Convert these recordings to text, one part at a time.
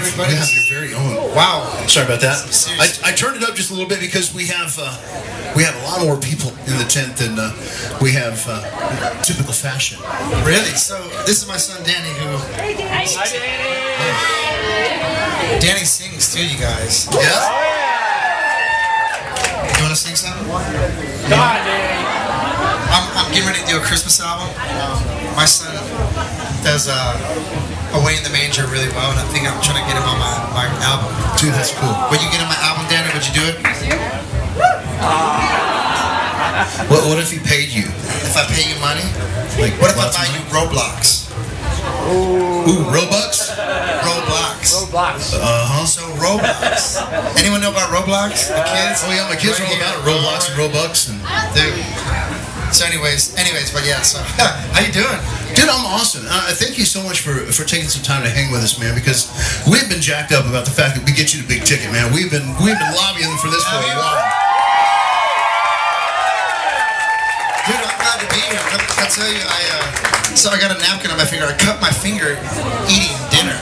everybody. We have your very own. Wow. Sorry about that. I turned it up just a little bit because we have a lot more people in the tent than we have typical fashion. Really? So this is my son Danny, who. Hi, Danny sings too, you guys. Yeah. You want to sing something? Come on, Danny. I'm getting ready to do a Christmas album. My son does Away in the Manger really well, and I think I'm trying to get him on my album. Dude, that's cool. Would you get him my album, Danny? Would you do it? What if he paid you? If I pay you money? Like, What if I buy you Roblox? Ooh, Robux? Roblox. Uh-huh. So Roblox. Anyone know about Roblox? The kids? Oh yeah, my kids are all about it. Roblox and Robux and. Dude. So anyways, but yeah, so how you doing? Dude, I'm awesome. Thank you so much for taking some time to hang with us, man. Because we've been jacked up about the fact that we get you the big ticket, man. We've been lobbying for this for a while. Dude, I'm glad to be here. I tell you, so I got a napkin on my finger. I cut my finger eating dinner.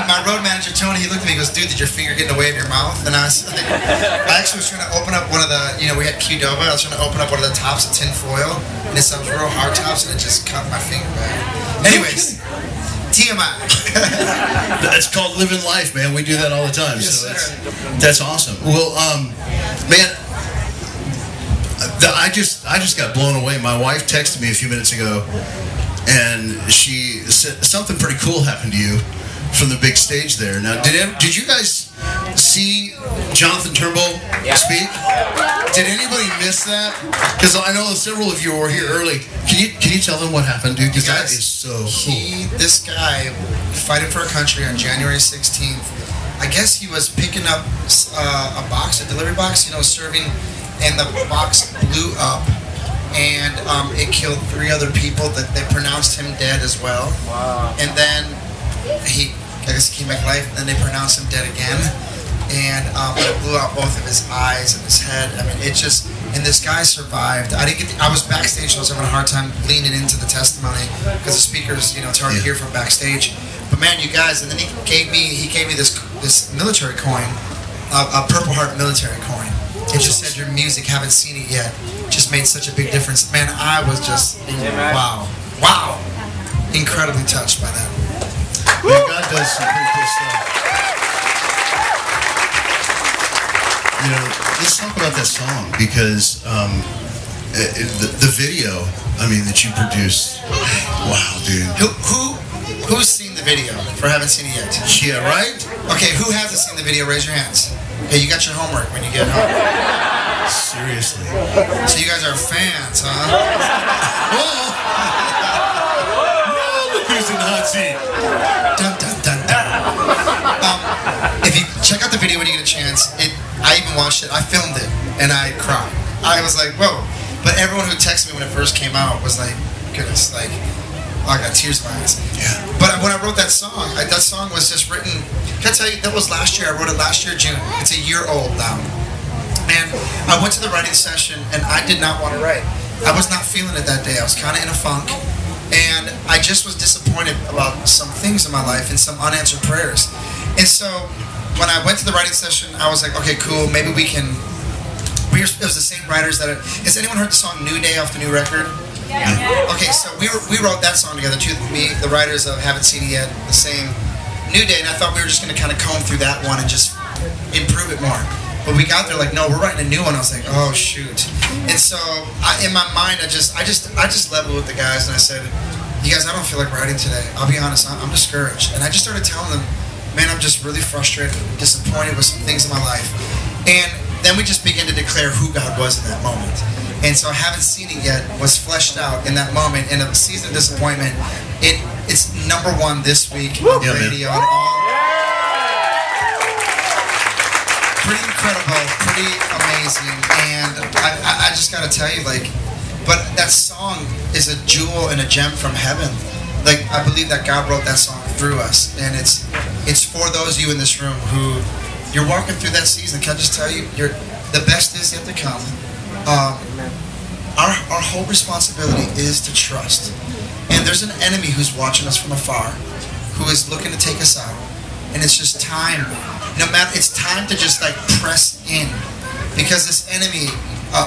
My road manager, Tony, he looked at me and goes, dude, did your finger get in the way of your mouth? And I actually was trying to open up one of the, we had Qdoba. I was trying to open up one of the tops of tin foil. And it's some real hard tops, and it just cut my finger back. Anyways, TMI. That's called living life, man. We do that all the time. Yes, so sir. that's awesome. Well, man, I just got blown away. My wife texted me a few minutes ago, and she said something pretty cool happened to you from the big stage there. Now, did you guys see Jonathan Turnbull speak? Did anybody miss that? Because I know several of you were here early. Can you tell them what happened, dude? Because that is so cool. This guy fighting for a country on January 16th. I guess he was picking up a delivery box, serving. And the box blew up, and it killed 3 other people. That they pronounced him dead as well. Wow. And then I guess he came back to life. And then they pronounced him dead again, and it blew out both of his eyes and his head. I mean, and this guy survived. I was backstage, so I was having a hard time leaning into the testimony because the speakers, it's hard to hear from backstage. But man, you guys, and then he gave me this military coin, a Purple Heart military coin. It just said, your music, haven't seen it yet. Just made such a big difference. Man, I was just, wow, incredibly touched by that. Man, God does some pretty cool stuff. Let's talk about that song, because the video, that you produced, wow, dude. Who's seen the video, or haven't seen it yet? Yeah, right? Okay, who hasn't seen the video? Raise your hands. Okay, you got your homework when you get home. Seriously. So you guys are fans, huh? Whoa! Look who's in the hot seat. Dun, dun, dun, dun. If you check out the video when you get a chance, I even watched it. I filmed it, and I cried. I was like, whoa. But everyone who texted me when it first came out was like, goodness, I got tears in my eyes. Yeah. But when I wrote that song was just written. Can I tell you, that was last year. I wrote it last year, June. It's a year old now. And I went to the writing session, and I did not want to write. I was not feeling it that day. I was kind of in a funk, and I just was disappointed about some things in my life and some unanswered prayers. And so when I went to the writing session, I was like, okay, cool. Maybe we can. It was the same writers that. Has anyone heard the song "New Day" off the new record? Yeah. Okay, so we wrote that song together too. Me, the writers of Haven't Seen It Yet, the same New Day, and I thought we were just going to kind of comb through that one and just improve it more. But we got there like, no, we're writing a new one. I was like, oh shoot. And so in my mind, I just leveled with the guys and I said, you guys, I don't feel like writing today. I'll be honest, I'm discouraged. And I just started telling them, man, I'm just really frustrated, disappointed with some things in my life. And then we just began to declare who God was in that moment. And so I Haven't Seen It Yet was fleshed out in that moment. In a season of disappointment, it's #1 this week on the radio and all. Pretty incredible, pretty amazing, and I just gotta tell you, but that song is a jewel and a gem from heaven. I believe that God wrote that song through us, and it's for those of you in this room who you're walking through that season. Can I just tell you, the best is yet to come. Our whole responsibility is to trust. And there's an enemy who's watching us from afar, who is looking to take us out. and it's just time. No matter, it's time to just like press in, because this enemy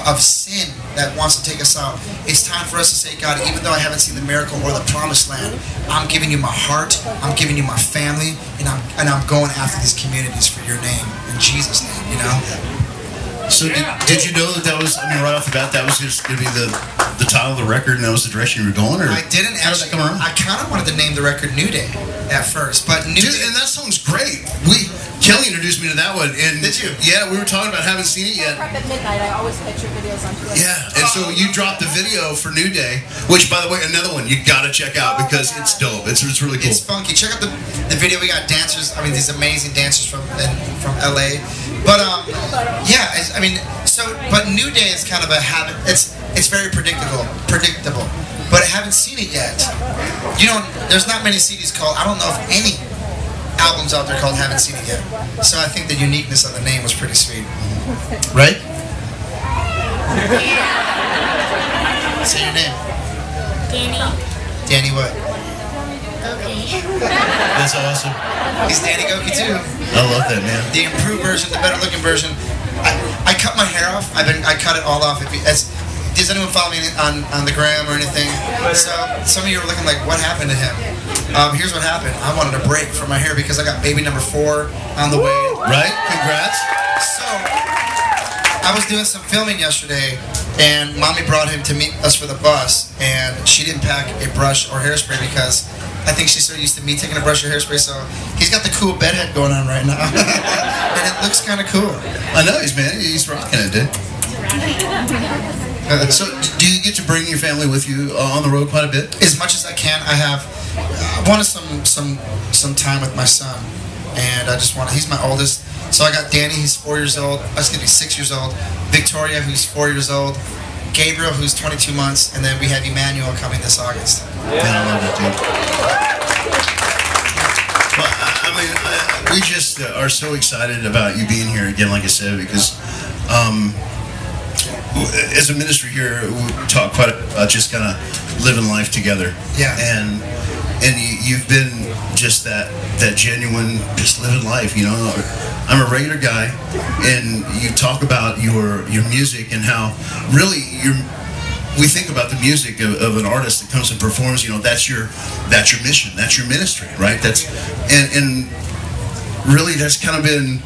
of sin that wants to take us out. It's time for us to say, God, even though I haven't seen the miracle or the promised land, I'm giving you my heart, I'm giving you my family, and I'm going after these communities for your name, in Jesus' name, you know? So did you know that was, I mean, right off the bat, that was just going to be the title of the record, and that was the direction you were going? Or I didn't how did that actually, come around? I kind of wanted to name the record New Day at first, but New Dude, Day, and that song's great. Kelly introduced me to that one, and Did you? Yeah, we were talking about, haven't seen it yet. Up at midnight, I always catch your videos on Twitter. Yeah, and so you dropped the video for New Day, which, by the way, another one you gotta check out because it's dope. It's really cool. it's funky. Check out the video. We got dancers. I mean, these amazing dancers from LA. But yeah, I mean, so but New Day is kind of a habit. It's very predictable. But I haven't seen it yet. You know, there's not many CDs called. I don't know if any albums out there called Haven't Seen It Yet. So I think the uniqueness of the name was pretty sweet. Right? Say your name. Danny. Danny what? Gokey. That's awesome. He's Danny Gokey too. I love that, man. The improved version, the better looking version. I cut my hair off. I cut it all off. Does anyone follow me on the gram or anything? So some of you are looking like, what happened to him? Here's what happened. I wanted a break from my hair because I got baby number 4 on the way. Right? Congrats. So I was doing some filming yesterday, and Mommy brought him to meet us for the bus, and she didn't pack a brush or hairspray because I think she's so used to me taking a brush or hairspray. So he's got the cool bedhead going on right now, and it looks kind of cool. I know he's rocking it, dude. So, do you get to bring your family with you on the road quite a bit? As much as I can. I wanted some time with my son, and he's my oldest. So I got Danny, he's 4 years old. Excuse me, 6 years old. Victoria, who's 4 years old. Gabriel, who's 22 months, and then we have Emmanuel coming this August. Yeah, I love that, dude. Well, I mean, we just are so excited about you being here again, like I said, because as a ministry here, we talk quite about just kind of living life together. Yeah. And you've been just that genuine, just living life. You know, I'm a regular guy, and you talk about your music and how really we think about the music of an artist that comes and performs. You know, that's your mission, that's your ministry, right? That's and really that's kind of been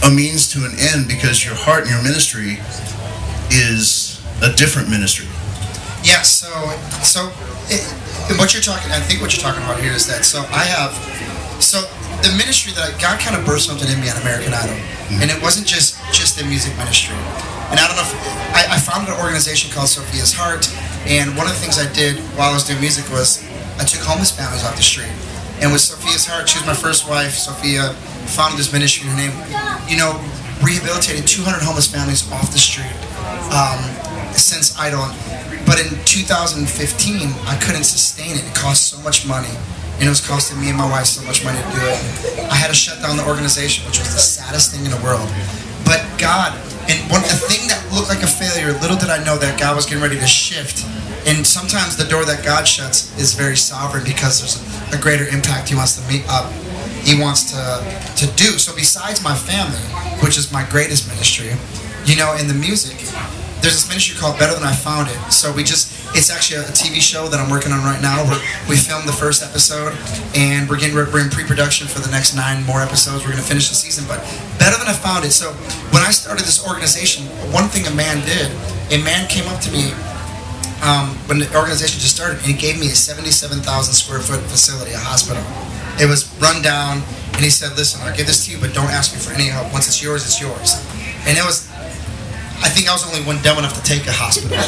a means to an end, because your heart and your ministry is a different ministry. Yeah, so what you're talking, I think what you're talking about here is that, so the ministry that God kind of burst something in me on American Idol, and it wasn't just the music ministry. And I don't know if, I founded an organization called Sophia's Heart, and one of the things I did while I was doing music was I took homeless families off the street. And with Sophia's Heart, she was my first wife, Sophia, founded this ministry, her name, you know, rehabilitated 200 homeless families off the street since Idol. But in 2015, I couldn't sustain it. It cost so much money, and it was costing me and my wife so much money to do it. I had to shut down the organization, which was the saddest thing in the world. But God, and the thing that looked like a failure, little did I know that God was getting ready to shift. And sometimes the door that God shuts is very sovereign, because there's a greater impact He wants to do. So besides my family, which is my greatest ministry, you know, in the music, there's this ministry called Better Than I Found It. So it's actually a TV show that I'm working on right now. We filmed the first episode, and we're in pre-production for the next 9 more episodes. We're going to finish the season, but Better Than I Found It. So when I started this organization, one thing a man came up to me when the organization just started, and he gave me a 77,000 square foot facility, a hospital. It was run down, and he said, listen, I'll give this to you, but don't ask me for any help. Once it's yours, it's yours. And I think I was the only one dumb enough to take a hospital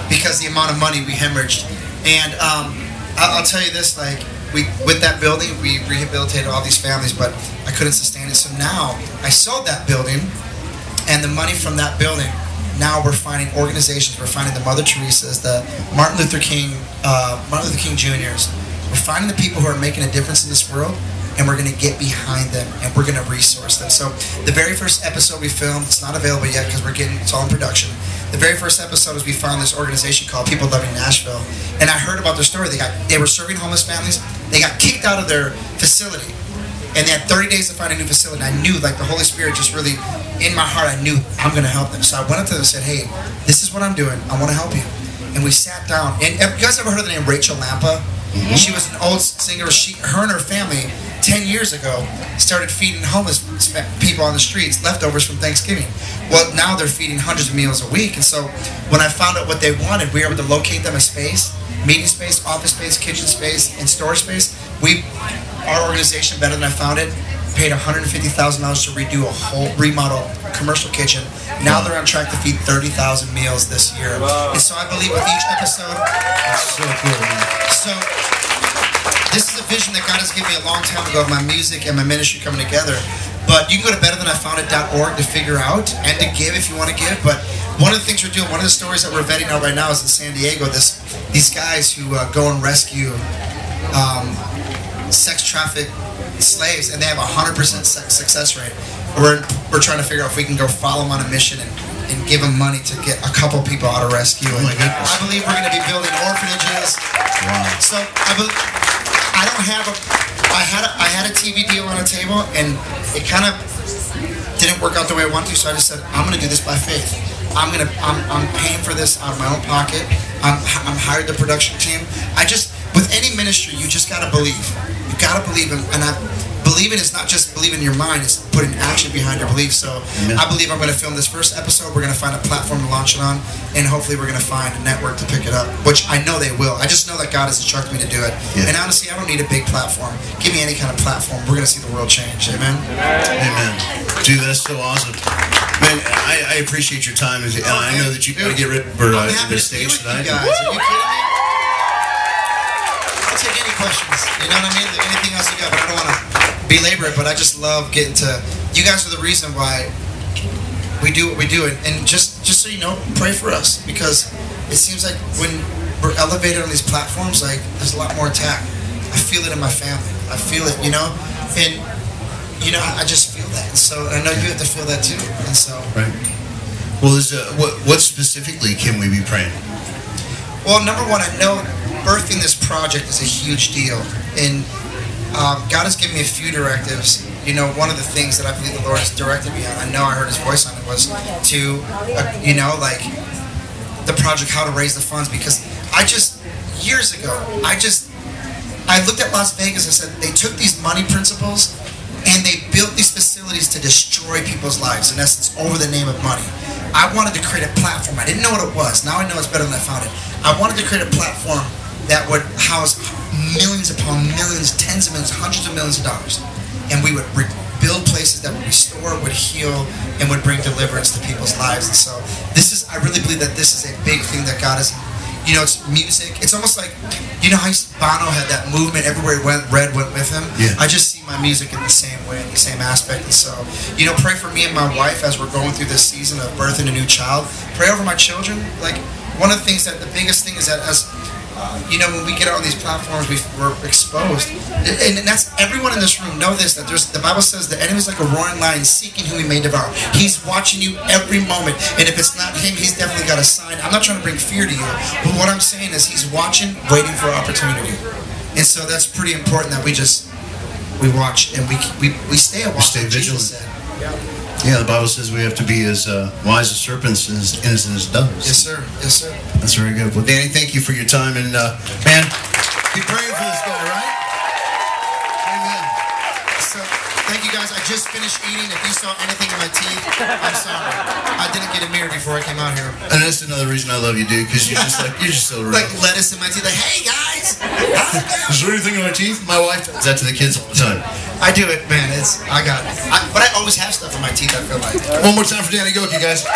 because the amount of money we hemorrhaged. And I'll tell you this, like, with that building, we rehabilitated all these families, but I couldn't sustain it. So now I sold that building, and the money from that building, now we're finding organizations. We're finding the Mother Teresa's, the Martin Luther King Jr.'s. We're finding the people who are making a difference in this world, and we're going to get behind them, and we're going to resource them. So the very first episode we filmed, it's not available yet because it's all in production. The very first episode is we found this organization called People Loving Nashville, and I heard about their story. They were serving homeless families. They got kicked out of their facility. And they had 30 days to find a new facility. And I knew, like, the Holy Spirit just really, in my heart, I knew I'm going to help them. So I went up to them and said, hey, this is what I'm doing. I want to help you. And we sat down. And you guys ever heard of the name Rachel Lampa? She was an old singer. Her and her family, 10 years ago, started feeding homeless people on the streets, leftovers from Thanksgiving. Well, now they're feeding hundreds of meals a week. And so when I found out what they wanted, we were able to locate them a space, meeting space, office space, kitchen space, and storage space. Our organization, Better Than I Found It, paid $150,000 to redo a whole remodel commercial kitchen. Now they're on track to feed 30,000 meals this year. And so I believe with each episode, That's so cool, man. so this is a vision that God has given me a long time ago of my music and my ministry coming together. But you can go to betterthanifoundit.org to figure out and to give if you want to give. But one of the things we're doing, one of the stories that we're vetting out right now is in San Diego. These guys who go and rescue sex trafficked slaves, and they have a 100% success rate. We're trying to figure out if we can go follow them on a mission and give them money to get a couple people out of rescue. Oh my goodness. I believe we're going to be building orphanages. Wow. So I had a TV deal on a table, and it kind of didn't work out the way I wanted to. So I just said, I'm going to do this by faith. I'm paying for this out of my own pocket. I'm hired the production team. With any ministry, you just gotta believe. You gotta believe, and believing is not just believing in your mind; it's putting action behind your belief. So I believe I'm going to film this first episode. We're going to find a platform to launch it on, and hopefully we're going to find a network to pick it up. Which I know they will. I just know that God has instructed me to do it. Yeah. And honestly, I don't need a big platform. Give me any kind of platform. We're going to see the world change. Amen. Amen. Dude, that's so awesome. Man, I appreciate your time, and I know that you got to get ready for the stage tonight. You guys. Are you kidding me? I'll take any questions. You know what I mean? Anything else you got, but I don't want to belabor it, but I just love getting to, you guys are the reason why we do what we do, and just so you know, pray for us, because it seems like when we're elevated on these platforms, like, there's a lot more attack. I feel it in my family. I feel it, you know, and you know, I just feel that, and so I know you have to feel that too, and so. Right. Well, what specifically can we be praying? Well, number one, I know birthing this project is a huge deal, and God has given me a few directives. You know, one of the things that I believe the Lord has directed me on, I know I heard His voice on it, was to, you know, like, the project, how to raise the funds, because years ago, I looked at Las Vegas and said, they took these money principles and they built these facilities to destroy people's lives, in essence, over the name of money. I wanted to create a platform. I didn't know what it was. Now I know it's better than I found it. I wanted to create a platform that would house millions upon millions, tens of millions, hundreds of millions of dollars. And we would build places that would restore, would heal, and would bring deliverance to people's lives. And so I really believe that this is a big thing that God has, you know, it's music. It's almost like, you know how Bono had that movement, everywhere he went, Red went with him? Yeah. I just see my music in the same way, in the same aspect. And so, you know, pray for me and my wife as we're going through this season of birthing a new child. Pray over my children. Like, one of the things that, the biggest thing is that as, you know, when we get on these platforms, we're exposed. And that's, everyone in this room know this, that the Bible says the enemy's like a roaring lion seeking whom he may devour. He's watching you every moment. And if it's not him, he's definitely got a sign. I'm not trying to bring fear to you, but what I'm saying is he's watching, waiting for opportunity. And so that's pretty important that we watch and we stay a watch. Stay vigilant. Yeah, the Bible says we have to be as wise as serpents and as innocent as doves. Yes, sir. Yes, sir. That's very good. Well, Danny, thank you for your time, and man, be praying for this guy, right? Amen. So, thank you guys. I just finished eating. If you saw anything in my teeth, I'm sorry. I didn't get a mirror before I came out here. And that's another reason I love you, dude, because you're just so real. Like lettuce in my teeth. Like, hey guys, is there anything in my teeth? My wife does that to the kids all the time. I do it, man. I got it. But I always have stuff in my teeth, I feel like. One more time for Danny Gokey, guys.